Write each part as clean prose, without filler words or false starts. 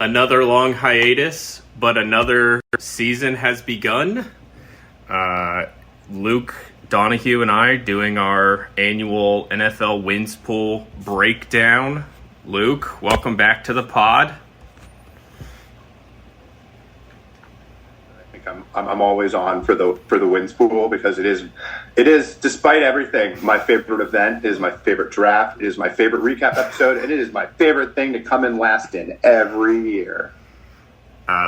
Another long hiatus, but another season has begun. Luke Donahue and I doing our annual NFL wins pool breakdown. Luke, welcome back to the pod. I think I'm always on for the wins pool because it is despite everything my favorite event. It is my favorite draft. It is my favorite recap episode, and it is my favorite thing to come in last in every year.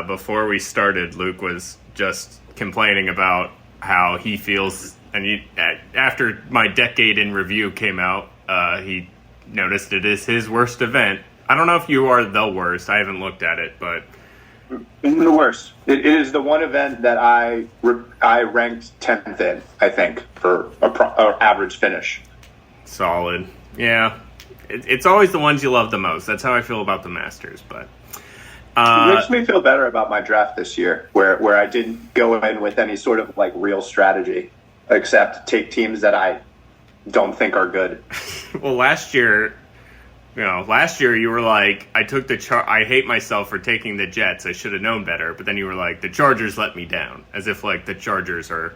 Before we started, Luke was just complaining about how he feels, and after my decade in review came out, he noticed it is his worst event. I don't know if you are the worst. I haven't looked at it, but the worst. It is the one event that I ranked 10th in, I think, for a average finish. Solid. Yeah. It's always the ones you love the most. That's how I feel about the Masters, but it makes me feel better about my draft this year, where I didn't go in with any sort of like real strategy, except take teams that I don't think are good. Well, last year you were like, I took I hate myself for taking the Jets. I should have known better. But then you were like, the Chargers let me down, as if like the Chargers are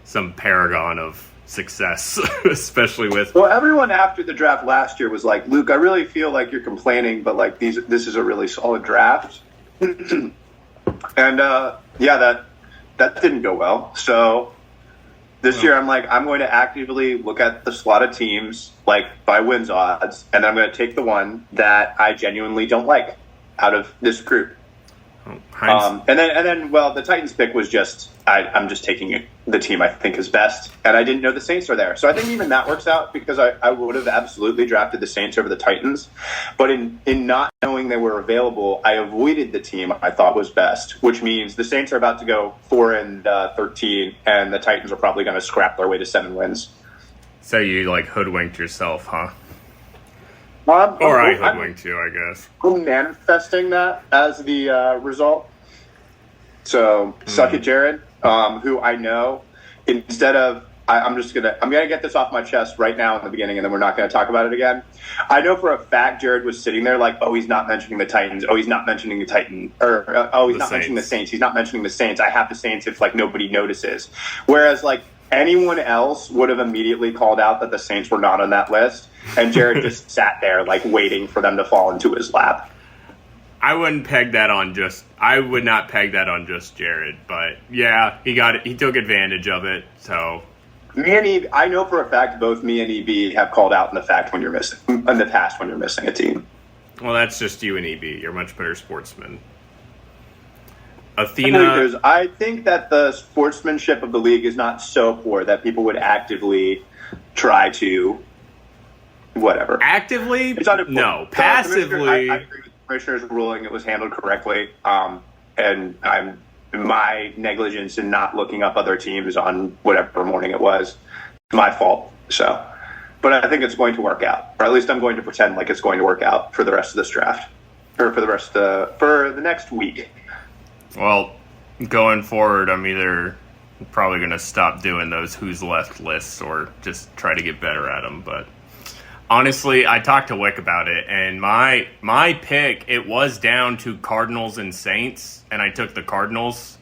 some paragon of success, especially with. Well, everyone after the draft last year was like, Luke, I really feel like you're complaining, but like this is a really solid draft. And that didn't go well. So this year I'm like, I'm going to actively look at the slot of teams like by wins odds, and I'm going to take the one that I genuinely don't like out of this group. And then, the Titans pick was just I'm just taking the team I think is best, and I didn't know the Saints are there, so I think even that works out because I would have absolutely drafted the Saints over the Titans, but in not knowing they were available, I avoided the team I thought was best, which means the Saints are about to go 4-13, and the Titans are probably going to scrap their way to 7 wins. So you like hoodwinked yourself, huh? I hoodwinked you, I guess. I'm manifesting that as the result. So, suck it, Jared. Who I know, instead of I'm gonna get this off my chest right now in the beginning, and then we're not gonna talk about it again. I know for a fact Jared was sitting there like, oh, he's not mentioning the Titans. Oh, he's not mentioning the Titan. Or he's not mentioning the Saints. He's not mentioning the Saints. I have the Saints if like nobody notices. Whereas like anyone else would have immediately called out that the Saints were not on that list. And Jared just sat there, like, waiting for them to fall into his lap. I would not peg that on just Jared, but yeah, he got it. He took advantage of it. So me and Eb, I know for a fact both me and EB have called out in the past when you're missing a team. Well, that's just you and EB. You're much better sportsmen. Athena, I think that the sportsmanship of the league is not so poor that people would actively try to. Whatever. Actively? No. Passively. I agree with the commissioner's ruling. It was handled correctly. And my negligence in not looking up other teams on whatever morning it was my fault. So, but I think it's going to work out. Or at least I'm going to pretend like it's going to work out for the rest of this draft. Or for the next week. Well, going forward, I'm either probably going to stop doing those who's left lists or just try to get better at them, but honestly, I talked to Wick about it, and my pick, it was down to Cardinals and Saints, and I took the Cardinals,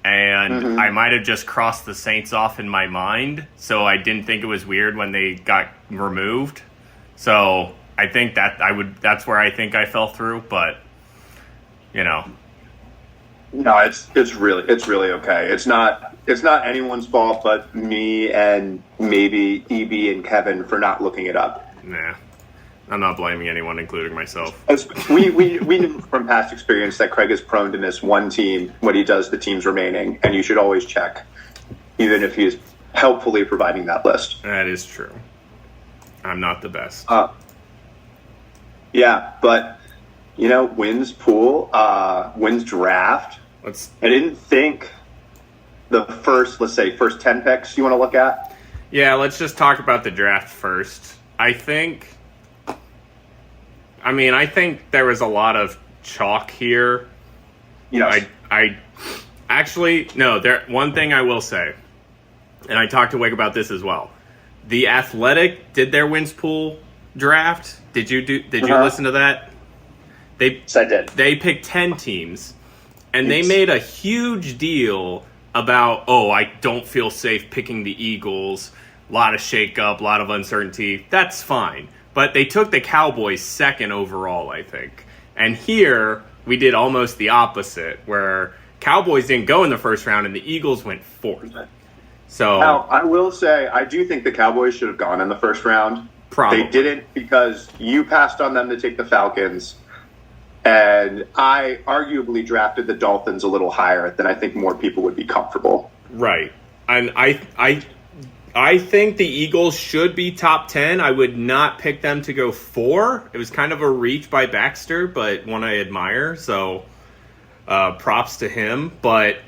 and I might have just crossed the Saints off in my mind, so I didn't think it was weird when they got removed. So I think that's where I think I fell through, but you know. No, it's really okay. It's not anyone's fault but me and maybe EB and Kevin for not looking it up. Nah, I'm not blaming anyone, including myself. We knew from past experience that Craig is prone to miss one team when he does the teams remaining, and you should always check, even if he's helpfully providing that list. That is true. I'm not the best. Yeah, but wins pool, wins draft. I didn't think the first 10 picks you want to look at. Yeah, let's just talk about the draft first. I think there was a lot of chalk here. Yes. One thing I will say, and I talked to Wake about this as well. The Athletic did their wins pool draft. Did you listen to that? Yes, I did. They picked 10 teams, and they made a huge deal about, I don't feel safe picking the Eagles. A lot of shakeup, a lot of uncertainty. That's fine. But they took the Cowboys second overall, I think. And here, we did almost the opposite, where Cowboys didn't go in the first round, and the Eagles went fourth. So now, I will say, I do think the Cowboys should have gone in the first round. Probably. They didn't because you passed on them to take the Falcons. And I arguably drafted the Dolphins a little higher than I think more people would be comfortable. Right. And I think the Eagles should be top 10. I would not pick them to go 4. It was kind of a reach by Baxter, but one I admire. So props to him. But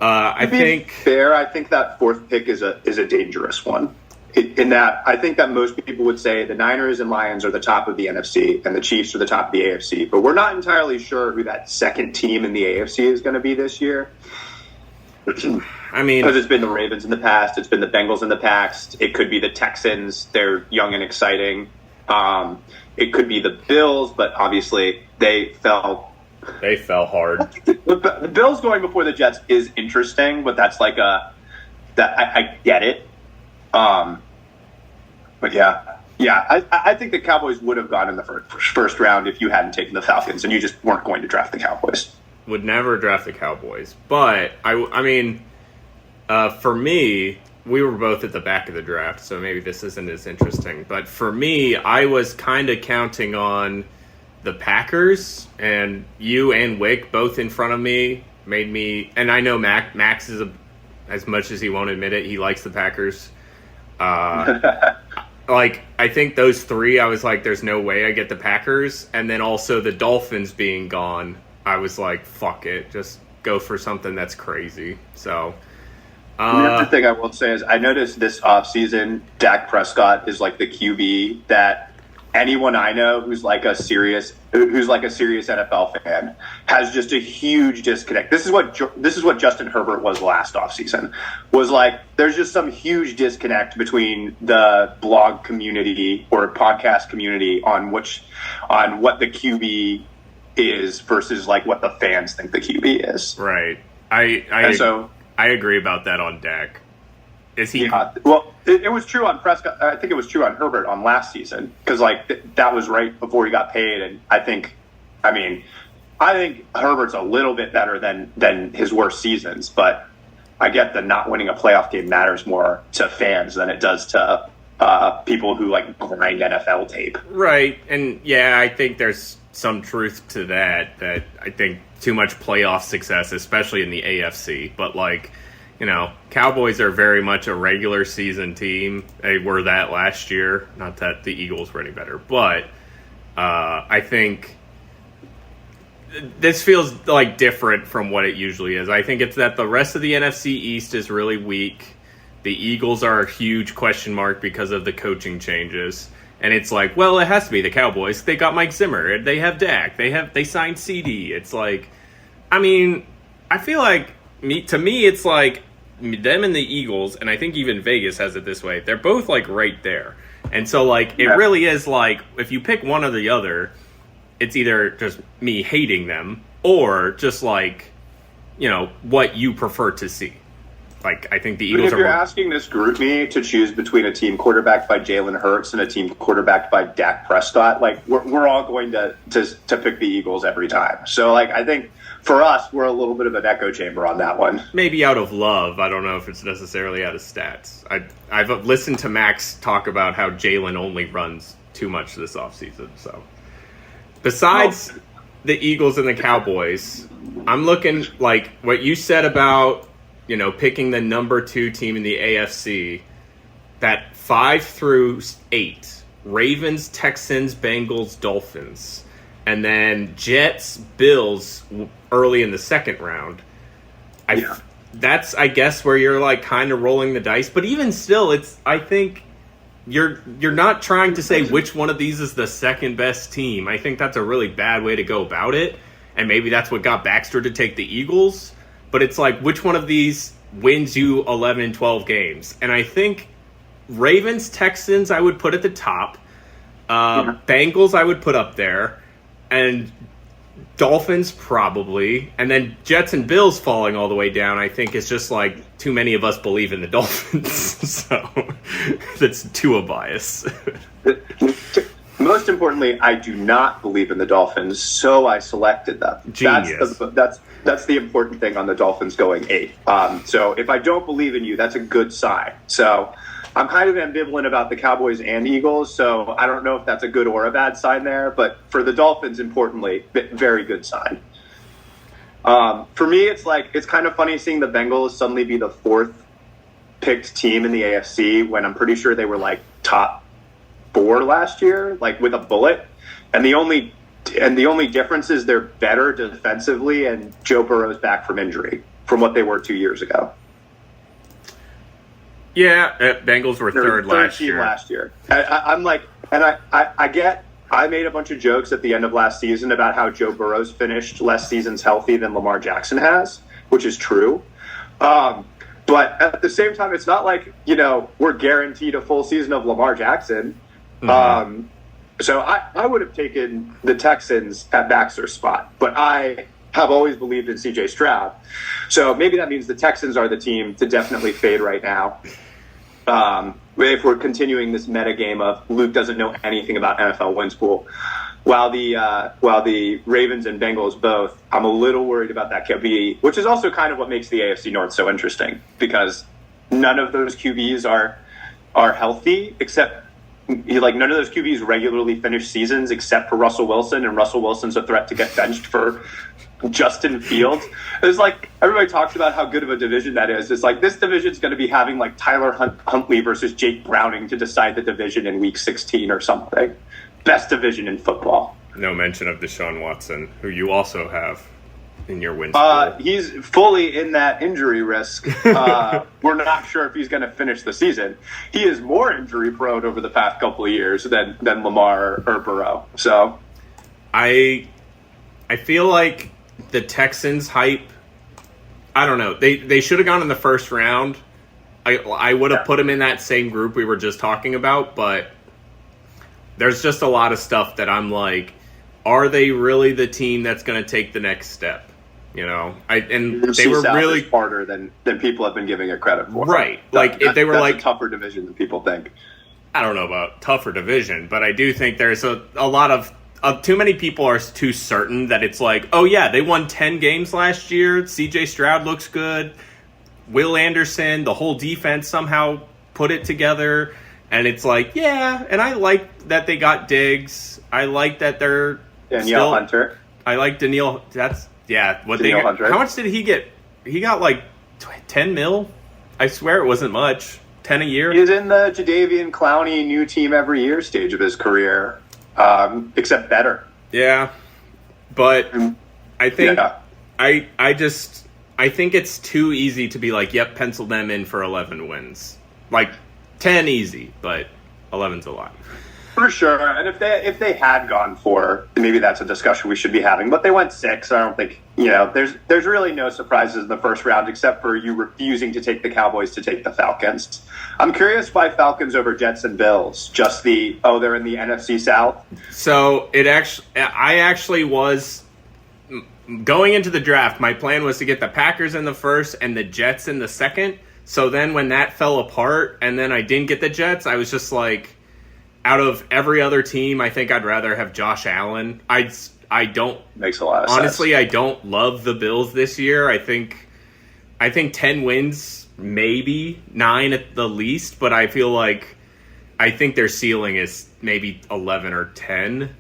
I think fair. I think that 4th pick is a dangerous one. In that, I think that most people would say the Niners and Lions are the top of the NFC and the Chiefs are the top of the AFC. But we're not entirely sure who that second team in the AFC is going to be this year. I mean, because it's been the Ravens in the past, it's been the Bengals in the past. It could be the Texans. They're young and exciting. It could be the Bills, but obviously they fell. They fell hard. The Bills going before the Jets is interesting, but that's like I get it. But I think the Cowboys would have gone in the first round if you hadn't taken the Falcons and you just weren't going to draft the Cowboys. Would never draft the Cowboys. But, I mean, for me, we were both at the back of the draft, so maybe this isn't as interesting. But for me, I was kind of counting on the Packers, and you and Wick both in front of me made me... And I know Max is, as much as he won't admit it, he likes the Packers. I think those 3, I was like, there's no way I get the Packers. And then also the Dolphins being gone, I was like, fuck it. Just go for something that's crazy. So, the thing I will say is I noticed this offseason, Dak Prescott is like the QB that anyone I know who's like a serious NFL fan has just a huge disconnect. This is what Justin Herbert was last offseason. Was like there's just some huge disconnect between the blog community or podcast community on what the QB is versus like what the fans think the QB is. Right. I agree about that on Dak. Is he? Yeah, well, it was true on Prescott. I think it was true on Herbert on last season because that was right before he got paid, and I think Herbert's a little bit better than his worst seasons, but I get that not winning a playoff game matters more to fans than it does to people who like grind NFL tape. Right, and yeah, I think there's some truth to that. That I think too much playoff success, especially in the AFC, but like. You know, Cowboys are very much a regular season team. They were that last year. Not that the Eagles were any better. But I think this feels like different from what it usually is. I think it's that the rest of the NFC East is really weak. The Eagles are a huge question mark because of the coaching changes. And it's like, well, it has to be the Cowboys. They got Mike Zimmer. They have Dak. They signed CD. It's like, I mean, I feel like to me, it's like them and the Eagles, and I think even Vegas has it this way. They're both like right there, and so like it really is like if you pick one or the other, it's either just me hating them or just like what you prefer to see. Like I think the Eagles. If you're asking this group me to choose between a team quarterbacked by Jalen Hurts and a team quarterbacked by Dak Prescott, like we're all going to pick the Eagles every time. So like I think. For us, we're a little bit of an echo chamber on that one. Maybe out of love. I don't know if it's necessarily out of stats. I've listened to Max talk about how Jalen only runs too much this offseason. So, besides the Eagles and the Cowboys, I'm looking like what you said about, picking the number 2 team in the AFC, that 5 through 8, Ravens, Texans, Bengals, Dolphins. And then Jets, Bills early in the second round. That's, I guess, where you're like kind of rolling the dice. But even still, I think you're not trying to say which one of these is the second best team. I think that's a really bad way to go about it. And maybe that's what got Baxter to take the Eagles. But it's like, which one of these wins you 11, 12 games? And I think Ravens, Texans, I would put at the top. Bengals, I would put up there. And Dolphins probably, and then Jets and Bills falling all the way down. I think is just like too many of us believe in the Dolphins, so that's too a bias. Most importantly, I do not believe in the Dolphins, so I selected them. Genius. That's the important thing on the Dolphins going 8. So if I don't believe in you, that's a good sign. So I'm kind of ambivalent about the Cowboys and Eagles, so I don't know if that's a good or a bad sign there. But for the Dolphins, importantly, very good sign. For me, it's kind of funny seeing the Bengals suddenly be the 4th picked team in the AFC when I'm pretty sure they were like top 4 last year, like with a bullet. And the only difference is they're better defensively, and Joe Burrow's back from injury from what they were 2 years ago. Yeah, Bengals were third last year. I'm like, and I get, I made a bunch of jokes at the end of last season about how Joe Burrow's finished less seasons healthy than Lamar Jackson has, which is true. But at the same time, it's not like, we're guaranteed a full season of Lamar Jackson. Mm-hmm. So I would have taken the Texans at Baxter's spot, but I have always believed in CJ Stroud. So maybe that means the Texans are the team to definitely fade right now. If we're continuing this meta game of Luke doesn't know anything about NFL wins pool, while the Ravens and Bengals both, I'm a little worried about that QB, which is also kind of what makes the AFC North so interesting, because none of those QBs are healthy, except none of those QBs regularly finish seasons except for Russell Wilson, and Russell Wilson's a threat to get benched for Justin Fields. It's like everybody talks about how good of a division that is. It's like this division's going to be having like Tyler Huntley versus Jake Browning to decide the division in week 16 or something. Best division in football. No mention of Deshaun Watson, who you also have in your wins pool. He's fully in that injury risk. We're not sure if he's going to finish the season. He is more injury prone over the past couple of years than Lamar or Burrow. So I feel like the Texans hype, I don't know. They should have gone in the first round. I would have put them in that same group we were just talking about, but there's just a lot of stuff that I'm like, are they really the team that's going to take the next step? They were really harder than people have been giving it credit for. Right. If they were that's a tougher division than people think. I don't know about tougher division, but I do think there's a lot of too many people are too certain that it's like, oh yeah, they won 10 games last year. CJ Stroud looks good. Will Anderson, the whole defense somehow put it together. And it's like, yeah, and I like that they got Diggs. I like that they're Danielle Hunter. I like Danielle. That's what Danielle Hunter. How much did he get? He got like 10 mil. I swear it wasn't much. 10 a year. He's in the Jadeveon Clowney new team every year stage of his career, except better. Yeah, but I think I think it's too easy to be like, yep, pencil them in for 11 wins. Like 10 easy, but 11's a lot. For sure. And if they had gone 4, maybe that's a discussion we should be having. But they went 6. I don't think, there's really no surprises in the first round except for you refusing to take the Cowboys to take the Falcons. I'm curious why Falcons over Jets and Bills. Just they're in the NFC South. So I actually was going into the draft. My plan was to get the Packers in the first and the Jets in the second. So then when that fell apart and then I didn't get the Jets, I was just like, out of every other team, I think I'd rather have Josh Allen. I don't makes a lot of sense. Honestly, I don't love the Bills this year. I think 10 wins, maybe 9 at the least, but I think their ceiling is maybe 11 or 10.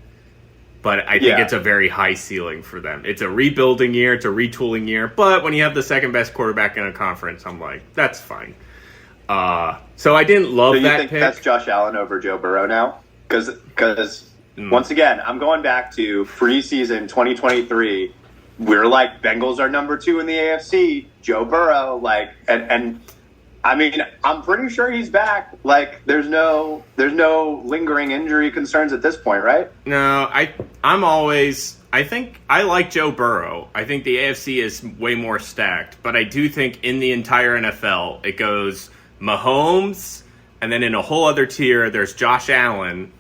But I think it's a very high ceiling for them. It's a rebuilding year, it's a retooling year, but when you have the second best quarterback in a conference, I'm like, that's fine. So I didn't love that think pick. That's Josh Allen over Joe Burrow now? Because once again, I'm going back to preseason 2023. We're like, Bengals are number 2 in the AFC. Joe Burrow, and I mean, I'm pretty sure he's back. Like, there's no lingering injury concerns at this point, right? No, I think I like Joe Burrow. I think the AFC is way more stacked, but I do think in the entire NFL, it goes Mahomes, and then in a whole other tier, there's Josh Allen,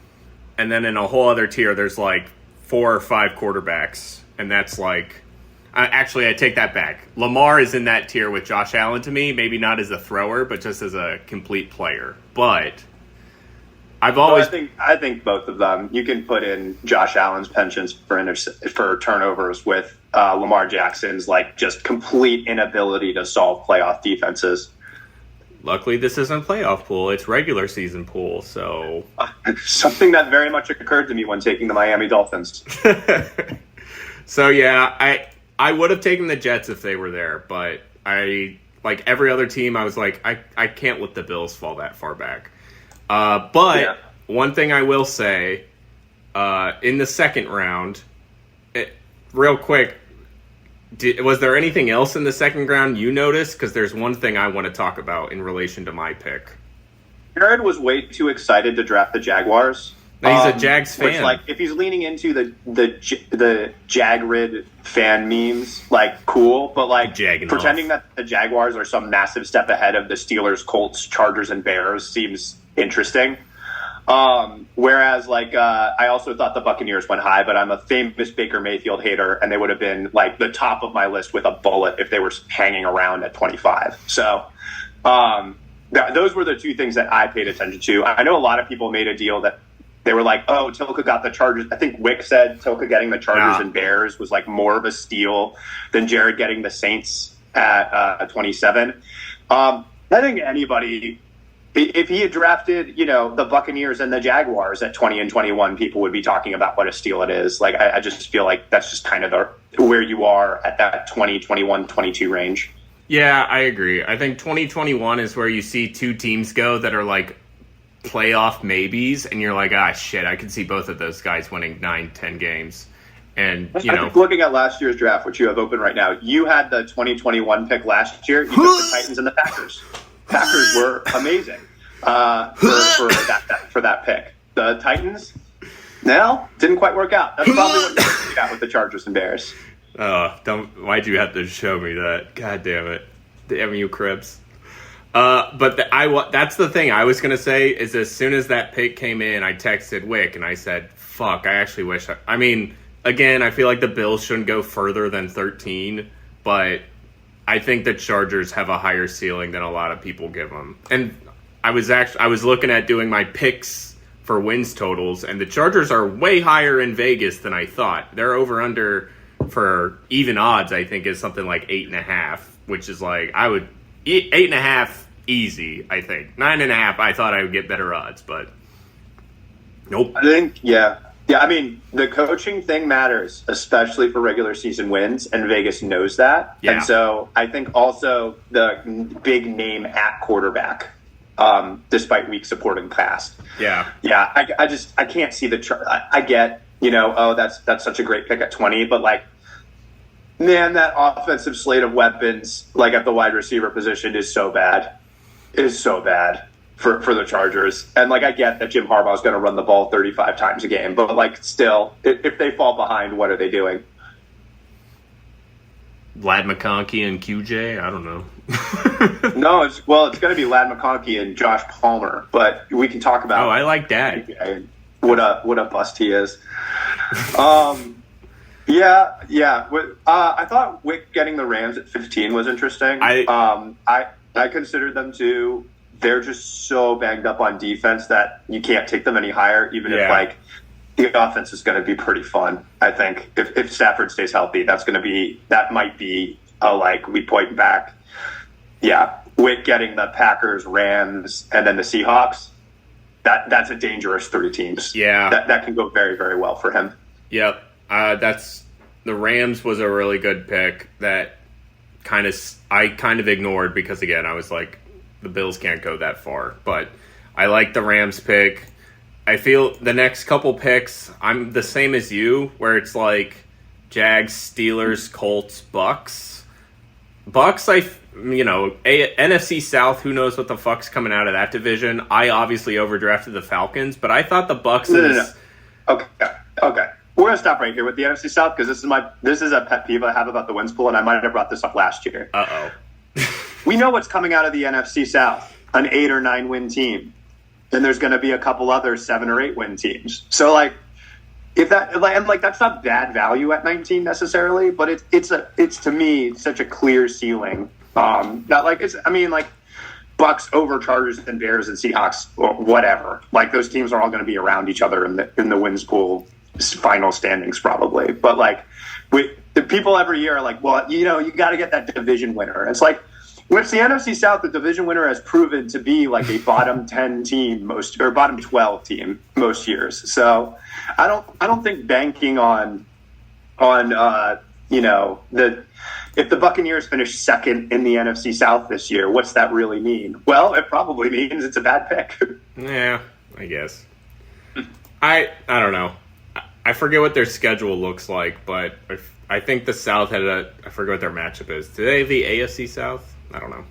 and then in a whole other tier, there's like 4 or 5 quarterbacks, and that's like. Actually, I take that back. Lamar is in that tier with Josh Allen to me. Maybe not as a thrower, but just as a complete player. But I've always I think both of them. You can put in Josh Allen's penchants for turnovers with Lamar Jackson's like just complete inability to solve playoff defenses. Luckily, this isn't playoff pool; it's regular season pool. So something that very much occurred to me when taking the Miami Dolphins. So yeah, I would have taken the Jets if they were there, but I like every other team. I was like, I can't let the Bills fall that far back. But one thing I will say, in the second round, real quick, was there anything else in the second round you noticed? Because there's one thing I want to talk about in relation to my pick. Jared was way too excited to draft the Jaguars. He's a Jags fan. Which, like, if he's leaning into the Jagrid fan memes, like, cool. But like pretending that the Jaguars are some massive step ahead of the Steelers, Colts, Chargers, and Bears seems interesting. Whereas, like, I also thought the Buccaneers went high, but I'm a famous Baker Mayfield hater, and they would have been like the top of my list with a bullet if they were hanging around at 25. So, those were the two things that I paid attention to. I know a lot of people made a deal that. They were like, oh, Tilka got the Chargers. I think Wick said Tilka getting the Chargers and Bears was like more of a steal than Jared getting the Saints at 27. I think anybody, if he had drafted, the Buccaneers and the Jaguars at 20 and 21, people would be talking about what a steal it is. Like, I just feel like that's just kind of where you are at that 20, 21, 22 range. Yeah, I agree. I think 2021 is where you see two teams go that are like, playoff maybes, and you're like, shit, I could see both of those guys winning 9-10 games. And I think looking at last year's draft, which you have open right now, you had the 2021 pick last year. You took the Titans and the Packers. Packers were amazing for that pick. The Titans, didn't quite work out. That's probably what you got with the Chargers and Bears. Why'd you have to show me that? God damn it. Damn you, Cribs. But that's the thing I was going to say is as soon as that pick came in, I texted Wick and I said, fuck, I actually wish. Again, I feel like the Bills shouldn't go further than 13, but I think the Chargers have a higher ceiling than a lot of people give them. And I was looking at doing my picks for wins totals, and the Chargers are way higher in Vegas than I thought. They're over under for even odds, I think, is something like 8.5, which is like, 8.5 easy, I think. 9.5, I thought I would get better odds, but nope. I think, yeah. I mean, the coaching thing matters, especially for regular season wins, and Vegas knows that. Yeah. And so I think also the big name at quarterback, despite weak supporting cast. Yeah. Yeah, I can't see I get, that's such a great pick at 20, but like, man, that offensive slate of weapons, like at the wide receiver position, is so bad. It is so bad for the Chargers. And, like, I get that Jim Harbaugh is going to run the ball 35 times a game. But, like, still, if they fall behind, what are they doing? Vlad McConkey and QJ? I don't know. No, it's going to be Vlad McConkey and Josh Palmer. But we can talk about... Oh, I like that. What a bust he is. Yeah. I thought Wick getting the Rams at 15 was interesting. I considered them to. They're just so banged up on defense that you can't take them any higher, even if like the offense is going to be pretty fun. I think if Stafford stays healthy, that might be we point back. Yeah, Wick getting the Packers, Rams, and then the Seahawks. That's a dangerous three teams. Yeah, that can go very, very well for him. Yep. The Rams was a really good pick that I kind of ignored because, again, I was like, the Bills can't go that far. But I like the Rams pick. I feel the next couple picks, I'm the same as you, where it's like Jags, Steelers, Colts, Bucks. Bucks, NFC South, who knows what the fuck's coming out of that division. I obviously overdrafted the Falcons, but I thought the Bucks... No. Okay. We're going to stop right here with the NFC South because this is a pet peeve I have about the wins pool, and I might have brought this up last year. Uh-oh. We know what's coming out of the NFC South, an 8 or 9 win team. Then there's going to be a couple other 7 or 8 win teams. So, like, if that and that's not bad value at 19 necessarily, but it's to me such a clear ceiling. Not like it's. I mean, like Bucks over Chargers and Bears and Seahawks, or whatever. Like those teams are all going to be around each other in the wins pool final standings probably. But like the people every year are like, well, you got to get that division winner. It's like. With the NFC South, the division winner has proven to be like a bottom 10 team or bottom 12 team most years. So I don't think banking on if the Buccaneers finish second in the NFC South this year, what's that really mean? Well, it probably means it's a bad pick. Yeah, I guess. I don't know. I forget what their schedule looks like, but I think the South had I forget what their matchup is. Do they have the AFC South? I don't know.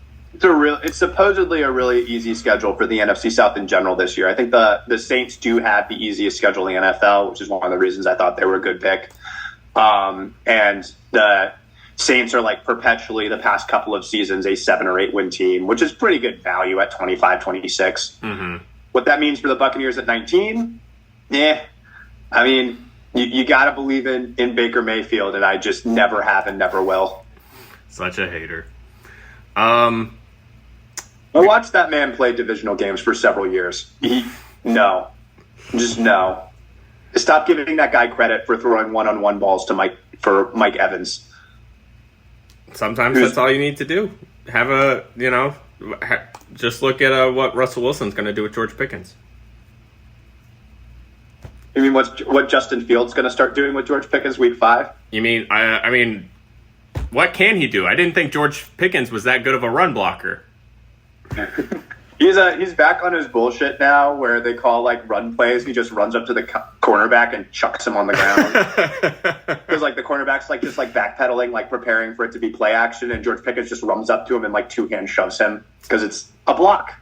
It's supposedly a really easy schedule for the NFC South in general this year. I think the Saints do have the easiest schedule in the NFL, which is one of the reasons I thought they were a good pick. And the Saints are like perpetually the past couple of seasons a 7 or 8 win team, which is pretty good value at 25-26. Mm-hmm. What that means for the Buccaneers at 19? I mean, you got to believe in Baker Mayfield, and I just never have and never will. Such a hater. I watched that man play divisional games for several years. No. Stop giving that guy credit for throwing one-on-one balls to Mike Evans. Sometimes that's all you need to do. Have just look at what Russell Wilson's going to do with George Pickens. You mean what Justin Fields going to start doing with George Pickens week 5? You mean I mean. What can he do? I didn't think George Pickens was that good of a run blocker. He's back on his bullshit now where they call like run plays. He just runs up to the cornerback and chucks him on the ground. Because like the cornerback's like just like backpedaling, like preparing for it to be play action, and George Pickens just runs up to him and like 2-hand shoves him because it's a block.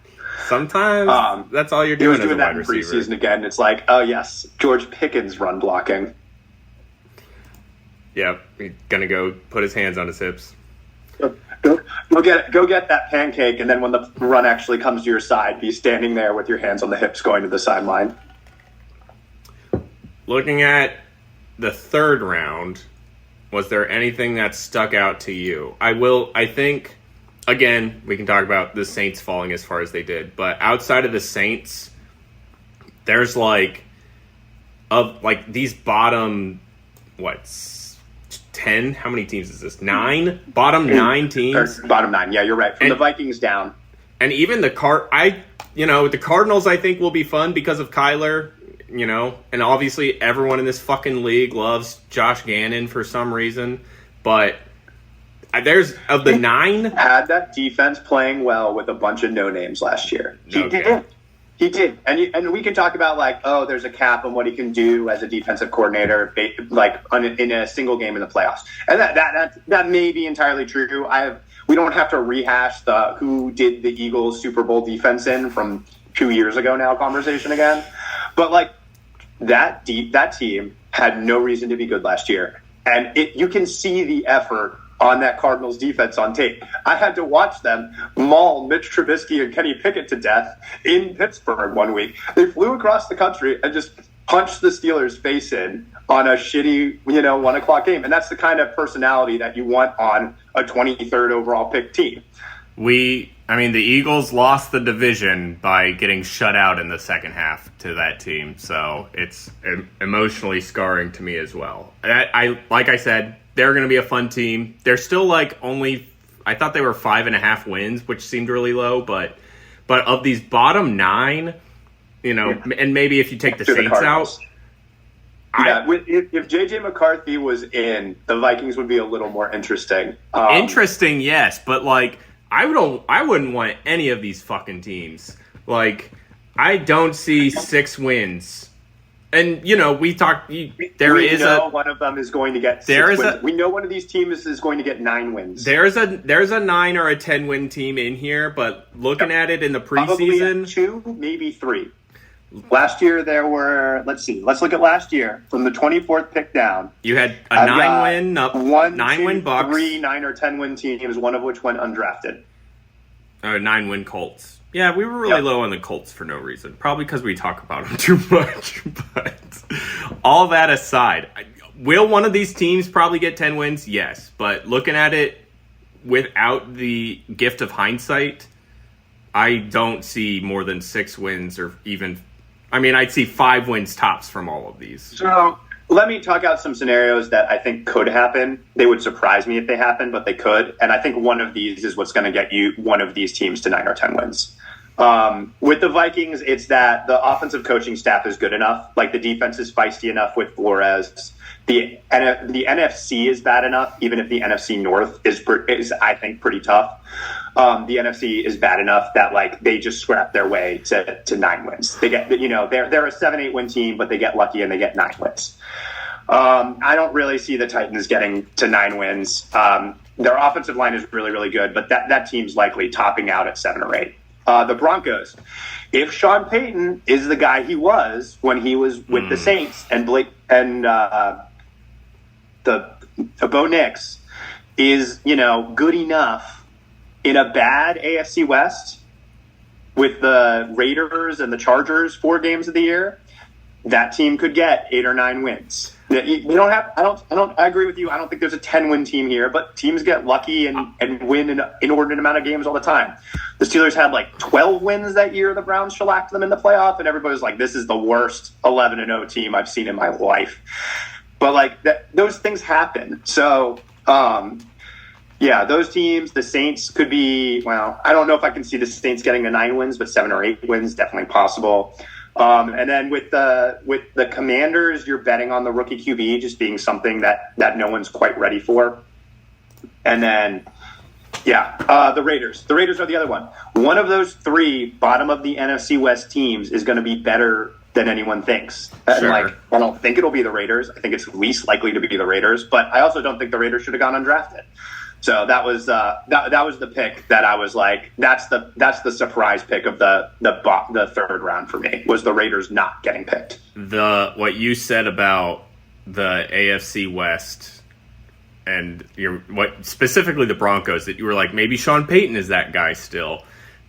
Sometimes that's all you're doing. He was doing that in preseason again. It's like, oh yes, George Pickens run blocking. Yep, he's gonna go put his hands on his hips. Go get that pancake, and then when the run actually comes to your side, be standing there with your hands on the hips going to the sideline. Looking at the third round, was there anything that stuck out to you? I think, again, we can talk about the Saints falling as far as they did, but outside of the Saints, there's these bottom, 10? How many teams is this? 9? Bottom 9 teams? Bottom 9, yeah, you're right. From the Vikings down. And even the Cardinals I think will be fun because of Kyler, and obviously everyone in this fucking league loves Josh Gannon for some reason. But there's, of the 9... Had that defense playing well with a bunch of no-names last year. He did. And we can talk about, there's a cap on what he can do as a defensive coordinator, in a single game in the playoffs. And that may be entirely true. We don't have to rehash the who did the Eagles Super Bowl defense in from 2 years ago now conversation again. But, that team had no reason to be good last year. And you can see the effort on that Cardinals defense on tape. I had to watch them maul Mitch Trubisky and Kenny Pickett to death in Pittsburgh one week. They flew across the country and just punched the Steelers face in on a shitty, 1:00 game. And that's the kind of personality that you want on a 23rd overall pick team. The Eagles lost the division by getting shut out in the second half to that team. So it's emotionally scarring to me as well. Like I said, they're going to be a fun team. They're still I thought they were 5.5 wins, which seemed really low, but of these bottom 9, and maybe if you take the Saints out. If J.J. McCarthy was in, the Vikings would be a little more interesting. Interesting, yes, but I wouldn't want any of these fucking teams. I don't see 6 wins. And, we talked... one of them is going to get 6 wins. We know one of these teams is going to get 9 wins. There's a 9 or a 10-win team in here, but looking at it in the preseason... Probably 2, maybe 3. Last year there were... Let's see. Let's look at last year. From the 24th pick down. You had a 9-win... 9-win Bucks. 3 9 or 10-win teams, one of which went undrafted. 9-win Colts. Yeah, we were really low on the Colts for no reason. Probably because we talk about them too much. But all that aside, will one of these teams probably get 10 wins? Yes. But looking at it without the gift of hindsight, I don't see more than 6 wins or even... I mean, I'd see 5 wins tops from all of these. So let me talk out some scenarios that I think could happen. They would surprise me if they happen, but they could. And I think one of these is what's going to get you one of these teams to 9 or 10 wins. With the Vikings, it's that the offensive coaching staff is good enough. Like, the defense is feisty enough with Flores. The NFC is bad enough, even if the NFC North is I think, pretty tough. The NFC is bad enough that, like, they just scrap their way to 9 wins. They get, they're a 7-8 win team, but they get lucky and they get 9 wins. I don't really see the Titans getting to 9 wins. Their offensive line is really, really good, but that team's likely topping out at 7 or 8. The Broncos, if Sean Payton is the guy he was when he was with the Saints and Blake and the Bo Nix is, good enough in a bad AFC West with the Raiders and the Chargers 4 games of the year, that team could get 8 or 9 wins. You don't have. I agree with you. I don't think there's a 10-win team here, but teams get lucky and win an inordinate amount of games all the time. The Steelers had like 12 wins that year. The Browns shellacked them in the playoff, and everybody was like, "This is the worst 11-0 team I've seen in my life." But like those things happen. So yeah, those teams. The Saints could be. Well, I don't know if I can see the Saints getting a 9 wins, but 7 or 8 wins definitely possible. And then with the Commanders, you're betting on the rookie QB just being something that no one's quite ready for. And then, the Raiders. The Raiders are the other one. One of those 3 bottom of the NFC West teams is going to be better than anyone thinks. Sure. And I don't think it'll be the Raiders. I think it's least likely to be the Raiders. But I also don't think the Raiders should have gone undrafted. So that was that was the pick that I was like, that's the surprise pick of the 3rd round for me, was the Raiders not getting picked. What you said about the AFC West and what specifically the Broncos, that you were like, maybe Sean Payton is that guy still,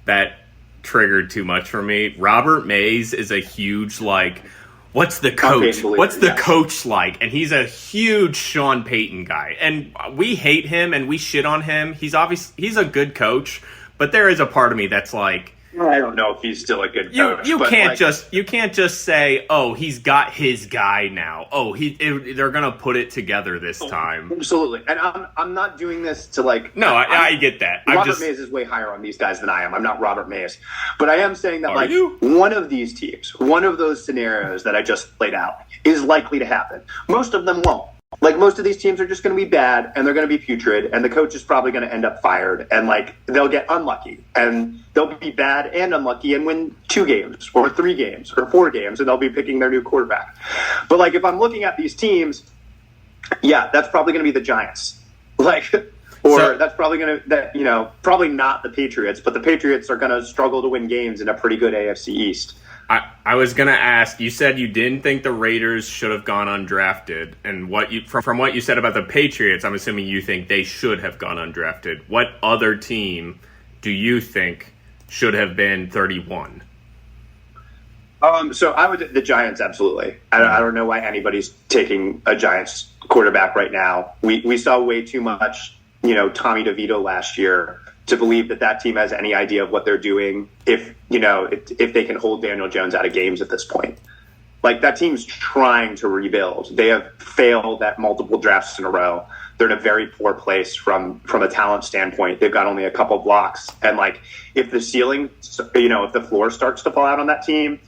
that triggered too much for me. Robert Mays is a huge what's the coach? What's the coach like? And he's a huge Sean Payton guy. And we hate him and we shit on him. He's a good coach, but there is a part of me that's like, I don't know if he's still a good coach. You can't just say, "Oh, he's got his guy now. Oh, they're gonna put it together this time." Absolutely, and I'm not doing this to No, I get that. Robert Mays is way higher on these guys than I am. I'm not Robert Mays, but I am saying that one of these teams, one of those scenarios that I just laid out, is likely to happen. Most of them won't. Most of these teams are just going to be bad, and they're going to be putrid, and the coach is probably going to end up fired, and they'll get unlucky, and they'll be bad and unlucky and win 2 games or 3 games or 4 games, and they'll be picking their new quarterback. But if I'm looking at these teams, that's probably going to be the Giants, that's probably going to probably not the Patriots, but the Patriots are going to struggle to win games in a pretty good AFC East. I was going to ask, you said you didn't think the Raiders should have gone undrafted. And from what you said about the Patriots, I'm assuming you think they should have gone undrafted. What other team do you think should have been 31? So the Giants, absolutely. I don't know why anybody's taking a Giants quarterback right now. We saw way too much, Tommy DeVito last year to believe that team has any idea of what they're doing if they can hold Daniel Jones out of games at this point. That team's trying to rebuild. They have failed at multiple drafts in a row. They're in a very poor place from a talent standpoint. They've got only a couple blocks. And if the ceiling, if the floor starts to fall out on that team,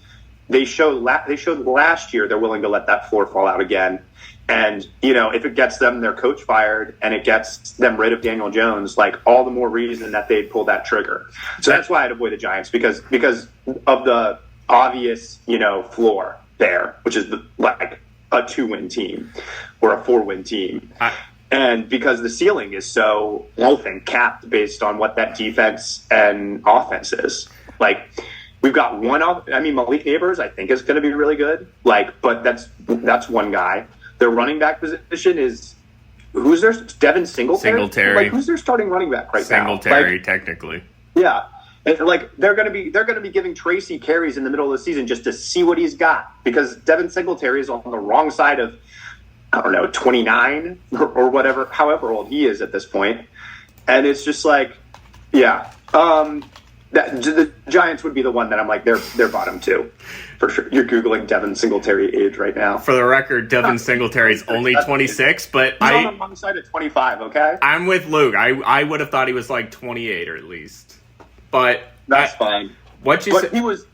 they showed last year they're willing to let that floor fall out again. And, if it gets them their coach fired and it gets them rid of Daniel Jones, all the more reason that they'd pull that trigger. So that's why I'd avoid the Giants, because of the obvious, floor there, which is a 2-win team or a 4-win team. And because the ceiling is so, I think, capped based on what that defense and offense is. We've got Malik Neighbors, I think, is going to be really good. But that's one guy. Their running back position is, who's their Devin Singletary? Singletary. Who's their starting running back right now? Singletary, technically. Yeah. Like they're gonna be giving Tracy carries in the middle of the season just to see what he's got, because Devin Singletary is on the wrong side of, I don't know, 29 or whatever, however old he is at this point. And it's just like, yeah, the Giants would be the one that I'm like, they're bottom two for sure. You're Googling Devin Singletary age right now. For the record, Devin Singletary is only 26, but he's on the wrong side of 25. Okay, I'm with Luke. I would have thought he was like 28 or at least, but that's fine. What you said? He was.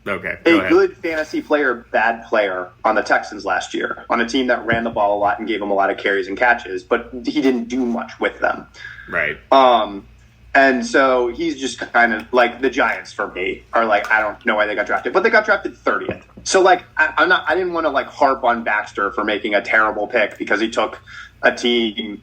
Okay, a good fantasy player, bad player on the Texans last year, on a team that ran the ball a lot and gave him a lot of carries and catches, but he didn't do much with them. Right. And so he's just kind of like the Giants for me are like, I don't know why they got drafted, but they got drafted 30th. So like, I didn't want to like harp on Baxter for making a terrible pick because he took a team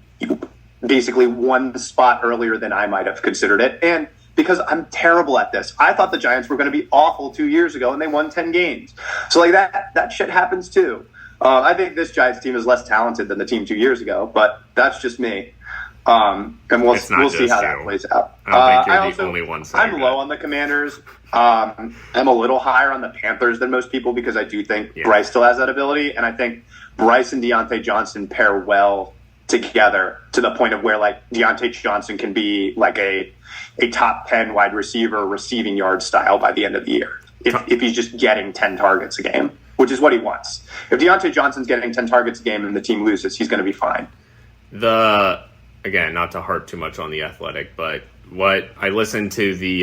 basically one spot earlier than I might have considered it. And because I'm terrible at this. I thought the Giants were going to be awful 2 years ago, and they won 10 games. So like that shit happens too. I think this Giants team is less talented than the team 2 years ago, but that's just me. And we'll see how that plays out. I don't think you're the only one saying I'm low on the Commanders. I'm a little higher on the Panthers than most people because I do think Bryce still has that ability, and I think Bryce and Deontay Johnson pair well together to the point of where like Deontay Johnson can be like a top 10 wide receiver receiving yard style by the end of the year if he's just getting 10 targets a game, which is what he wants. If Deontay Johnson's getting 10 targets a game and the team loses, he's going to be fine. Again, not to harp too much on the Athletic, but what I listened to the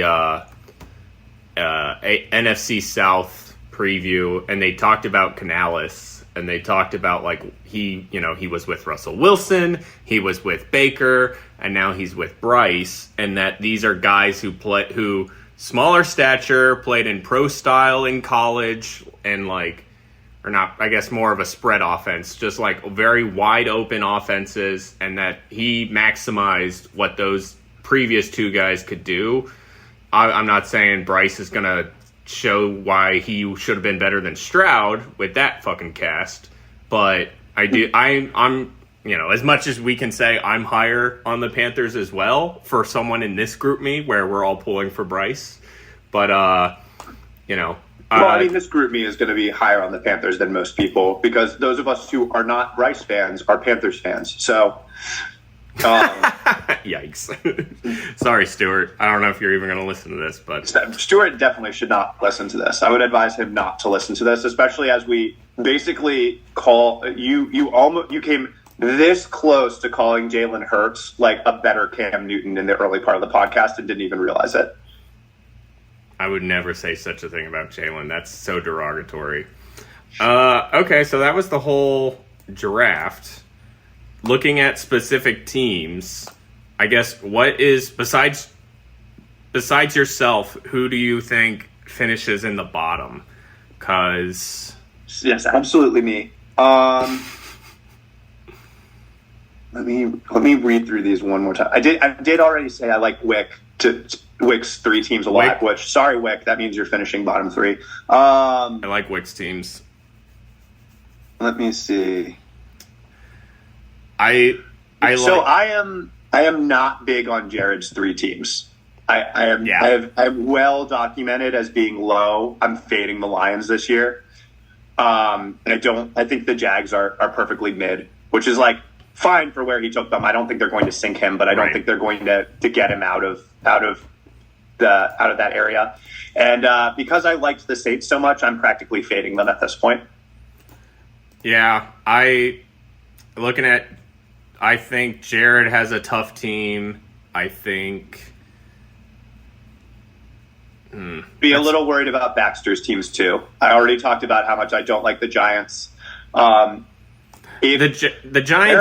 NFC South preview, and they talked about Canales. And they talked about like he was with Russell Wilson, he was with Baker, and now he's with Bryce, and that these are guys who smaller stature, played in pro style in college, and like, or not, I guess more of a spread offense, just like very wide open offenses, and that he maximized what those previous two guys could do. I'm not saying Bryce is gonna show why he should have been better than Stroud with that fucking cast, but I'm as much as we can say I'm higher on the Panthers as well for someone in this group me where we're all pulling for Bryce, but well, I mean, this group me is going to be higher on the Panthers than most people because those of us who are not Bryce fans are Panthers fans. So yikes. Sorry, Stuart. I don't know if you're even going to listen to this, but Stuart definitely should not listen to this. I would advise him not to listen to this, especially as we basically call you came this close to calling Jalen Hurts like a better Cam Newton in the early part of the podcast and didn't even realize it. I would never say such a thing about Jalen. That's so derogatory. Okay, so that was the whole draft. Looking at specific teams, I guess what is besides yourself, who do you think finishes in the bottom? Because yes, absolutely me. Let me read through these one more time. I did already say I like Wick's three teams alive. Which sorry, Wick, that means you're finishing bottom three. I like Wick's teams. Let me see. I am not big on Jared's three teams. I am well documented as being low. I'm fading the Lions this year. I think the Jags are perfectly mid, which is like fine for where he took them. I don't think they're going to sink him, but I don't think they're going to get him out of that area. And because I liked the Saints so much, I'm practically fading them at this point. Yeah, I think Jared has a tough team. I think be a little worried about Baxter's teams too. I already talked about how much I don't like the Giants. The Giants,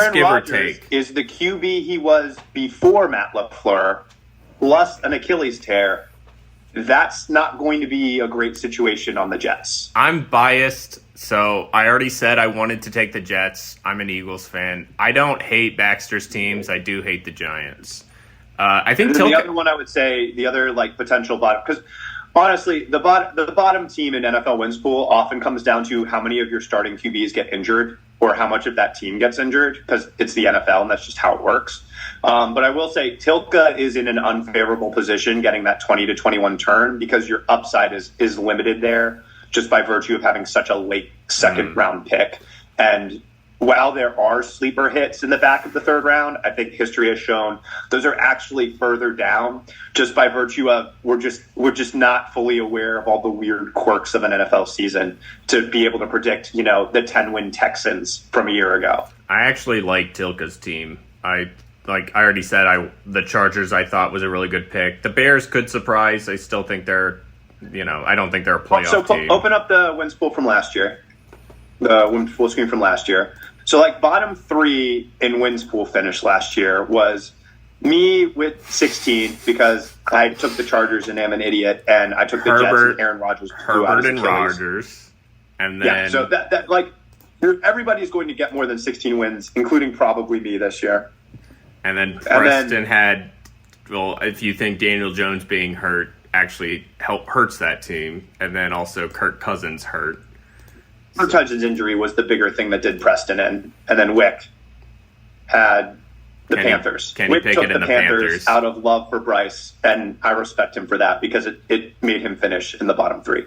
Aaron give Rodgers or take, is the QB he was before Matt LaFleur, plus an Achilles tear. That's not going to be a great situation on the Jets. I'm biased, so I already said I wanted to take the Jets. I'm an Eagles fan. I don't hate Baxter's teams. I do hate the Giants. I think the other one I would say, the other like potential bottom, because Honestly, the bottom team in NFL wins pool often comes down to how many of your starting QBs get injured or how much of that team gets injured, because it's the NFL and that's just how it works. But I will say Tilka is in an unfavorable position getting that 20 to 21 turn because your upside is limited there just by virtue of having such a late second round pick. And while there are sleeper hits in the back of the third round, I think history has shown those are actually further down just by virtue of we're just not fully aware of all the weird quirks of an NFL season to be able to predict, the 10-win Texans from a year ago. I actually like Tilka's team. I already said, the Chargers I thought was a really good pick. The Bears could surprise. I still think they're, I don't think they're a playoff team. Open up the wins pool from last year. The wins pool screen from last year. So, bottom three in wins pool finish last year was me with 16 because I took the Chargers and am an idiot, and I took the Jets and Aaron Rodgers. Herbert and Rodgers. And then... Yeah, so everybody's going to get more than 16 wins, including probably me this year. And then Preston had, if you think Daniel Jones being hurt actually hurts that team, and then also Kirk Cousins hurt. Kirk Cousins' injury was the bigger thing that did Preston in, and then Wick had the Panthers. Wick took the Panthers out of love for Bryce, and I respect him for that because it made him finish in the bottom three.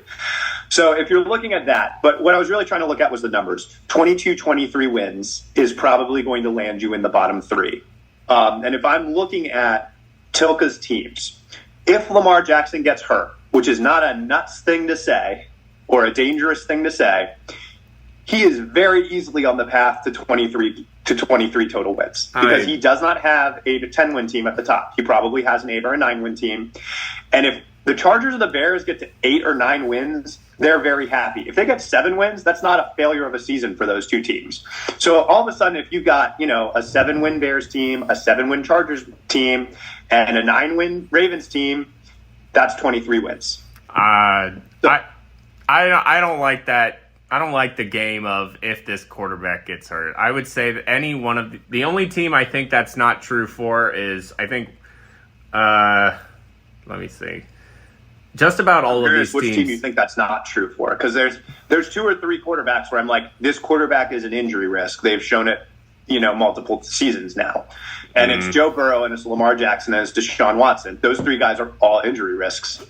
So if you're looking at that, but what I was really trying to look at was the numbers. 22-23 wins is probably going to land you in the bottom three. And if I'm looking at Tilka's teams, if Lamar Jackson gets hurt, which is not a nuts thing to say or a dangerous thing to say, he is very easily on the path to 23 total wins because he does not have a 10-win team at the top. He probably has an 8 or a 9-win team. And if the Chargers or the Bears get to 8 or 9 wins, they're very happy. If they get 7 wins, that's not a failure of a season for those two teams. So all of a sudden, if you've got, a 7-win Bears team, a 7-win Chargers team, and a 9-win Ravens team, that's 23 wins. I don't like that. I don't like the game of if this quarterback gets hurt. I would say that any one of the only team I think that's not true for is, I think, let me see. Just about all of these teams. Which team you think that's not true for? Because there's 2 or 3 quarterbacks where I'm like, this quarterback is an injury risk. They've shown it, multiple seasons now. And it's Joe Burrow and it's Lamar Jackson and it's Deshaun Watson. Those 3 guys are all injury risks.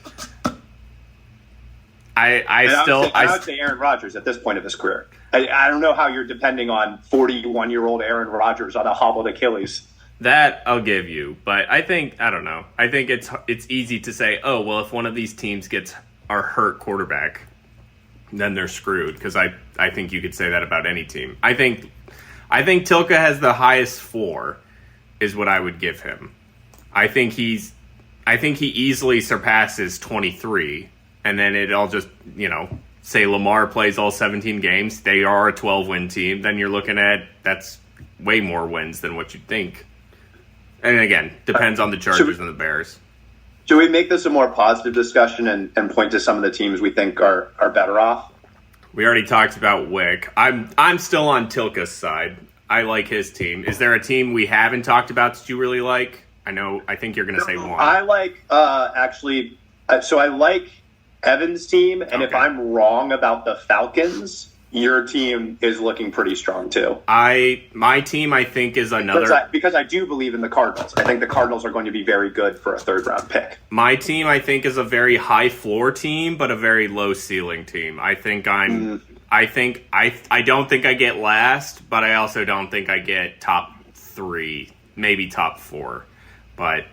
I would say Aaron Rodgers at this point of his career. I don't know how you're depending on 41-year-old Aaron Rodgers on a hobbled Achilles. That I'll give you, but I don't know. I think it's easy to say, oh, well, if one of these teams gets our hurt quarterback, then they're screwed. Because I think you could say that about any team. I think Tilka has the highest floor, is what I would give him. I think he easily surpasses 23, and then it'll just say Lamar plays all 17 games. They are a 12-win team. Then you're looking at that's way more wins than what you'd think. And again, depends on the Chargers and the Bears. Should we make this a more positive discussion and point to some of the teams we think are better off? We already talked about Wick. I'm still on Tilka's side. I like his team. Is there a team we haven't talked about that you really like? I think you're going to say one. I like, so I like Evan's team, and if I'm wrong about the Falcons, your team is looking pretty strong too. My team, I think, is another... Because I do believe in the Cardinals. I think the Cardinals are going to be very good for a third-round pick. My team, I think, is a very high-floor team, but a very low-ceiling team. I don't think I get last, but I also don't think I get top 3, maybe top 4. But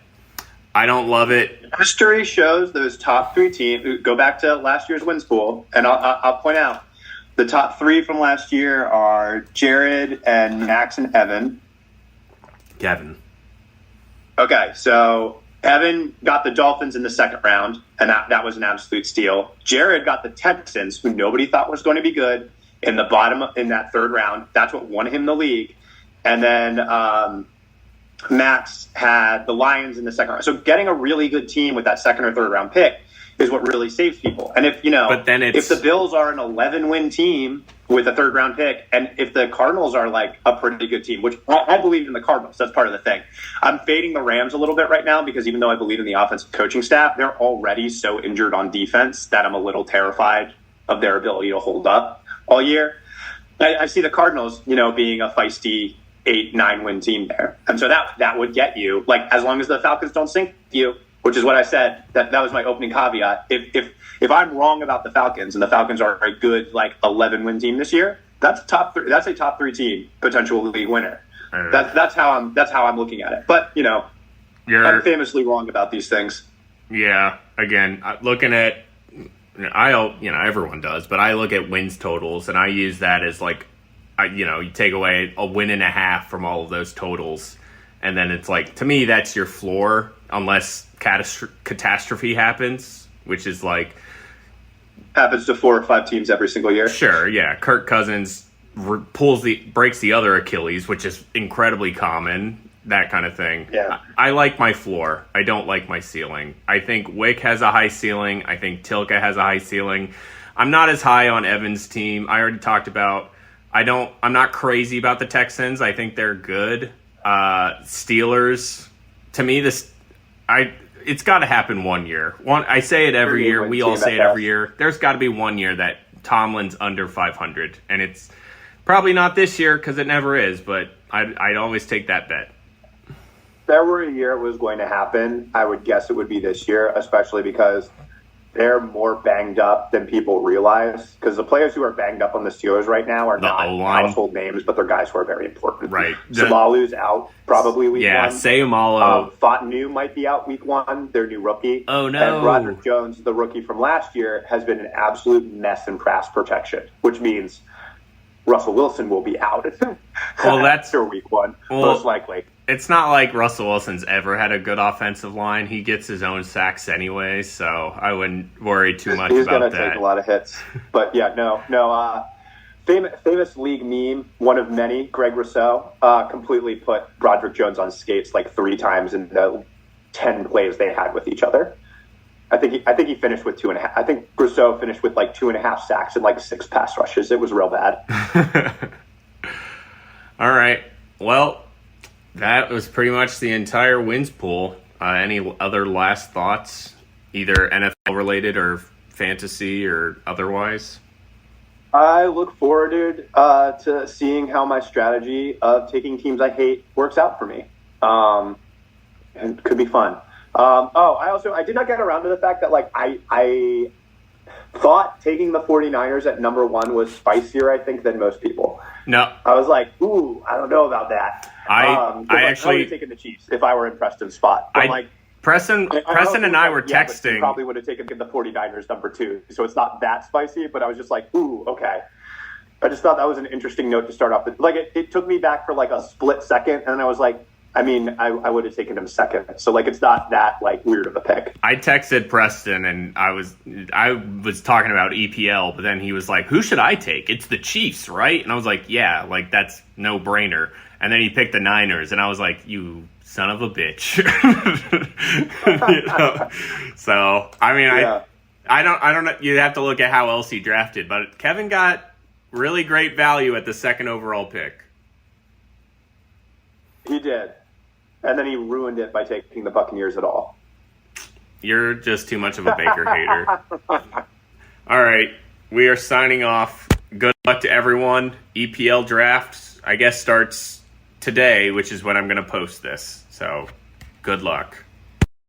I don't love it. History shows those top 3 teams... Go back to last year's wins pool, and I'll point out, the top 3 from last year are Jared and Max and Evan. Kevin. Okay, so Evan got the Dolphins in the second round, and that was an absolute steal. Jared got the Texans, who nobody thought was going to be good, in that third round. That's what won him the league. And then Max had the Lions in the second round. So getting a really good team with that second or third round pick is what really saves people. And if the Bills are an 11-win team with a third round pick. And if the Cardinals are like a pretty good team, which I believe in the Cardinals, that's part of the thing. I'm fading the Rams a little bit right now because even though I believe in the offensive coaching staff, they're already so injured on defense that I'm a little terrified of their ability to hold up all year. I see the Cardinals, being a feisty 8-9 win team there. And so that would get you, like, as long as the Falcons don't sink you, which is what I said, that was my opening caveat. If I'm wrong about the Falcons and the Falcons are a good, like, 11 win team this year, that's a top 3 team potential league winner. That's how I'm looking at it. But, I'm famously wrong about these things. Yeah. Again, looking at, everyone does, but I look at wins totals and I use that as like, you take away a win and a half from all of those totals. And then it's like, to me, that's your floor unless catastrophe happens, which is like... happens to 4 or 5 teams every single year. Sure, yeah. Kirk Cousins breaks the other Achilles, which is incredibly common, that kind of thing. Yeah. I like my floor. I don't like my ceiling. I think Wick has a high ceiling. I think Tilka has a high ceiling. I'm not as high on Evan's team. I already talked about... I'm not crazy about the Texans. I think they're good. Steelers, to me, it's got to happen one year. I say it every year. We all say it every year. There's got to be one year that Tomlin's under 500, and it's probably not this year because it never is. But I'd always take that bet. If there were a year it was going to happen, I would guess it would be this year, especially because they're more banged up than people realize. Because the players who are banged up on the Steelers right now are not household names, but they're guys who are very important. Right. Samalu's out probably week 1. Yeah, Sayumalo. Fontenot might be out week 1, their new rookie. Oh, no. And Roderick Jones, the rookie from last year, has been an absolute mess in pass protection, which means Russell Wilson will be out after week 1, most likely. It's not like Russell Wilson's ever had a good offensive line. He gets his own sacks anyway, so I wouldn't worry too much about that. He's going to take a lot of hits. But yeah, no. Famous league meme, one of many, Greg Rousseau, completely put Broderick Jones on skates like 3 times in the 10 plays they had with each other. I think he finished with 2.5. I think Rousseau finished with like 2.5 sacks and like 6 pass rushes. It was real bad. All right. Well, that was pretty much the entire wins pool. Any other last thoughts, either NFL related or fantasy or otherwise? I look forward to seeing how my strategy of taking teams I hate works out for me. And it could be fun. I did not get around to the fact that like I thought taking the 49ers at number 1 was spicier, I think, than most people. No. I was like, ooh, I don't know about that. I would have taken the Chiefs if I were in Preston's spot. But Preston and I were texting. Probably would have taken the 49ers number 2, so it's not that spicy, but I was just like, ooh, okay. I just thought that was an interesting note to start off with. Like, it took me back for like a split second, and then I was like, I would have taken him second. So, like, it's not that, like, weird of a pick. I texted Preston, and I was talking about EPL, but then he was like, who should I take? It's the Chiefs, right? And I was like, yeah, like, that's no-brainer. And then he picked the Niners, and I was like, you son of a bitch. So, yeah. I don't know. You have to look at how else he drafted, but Kevin got really great value at the 2nd overall pick. He did. And then he ruined it by taking the Buccaneers at all. You're just too much of a Baker hater. All right. We are signing off. Good luck to everyone. EPL draft, I guess, starts today, which is when I'm going to post this. So, good luck.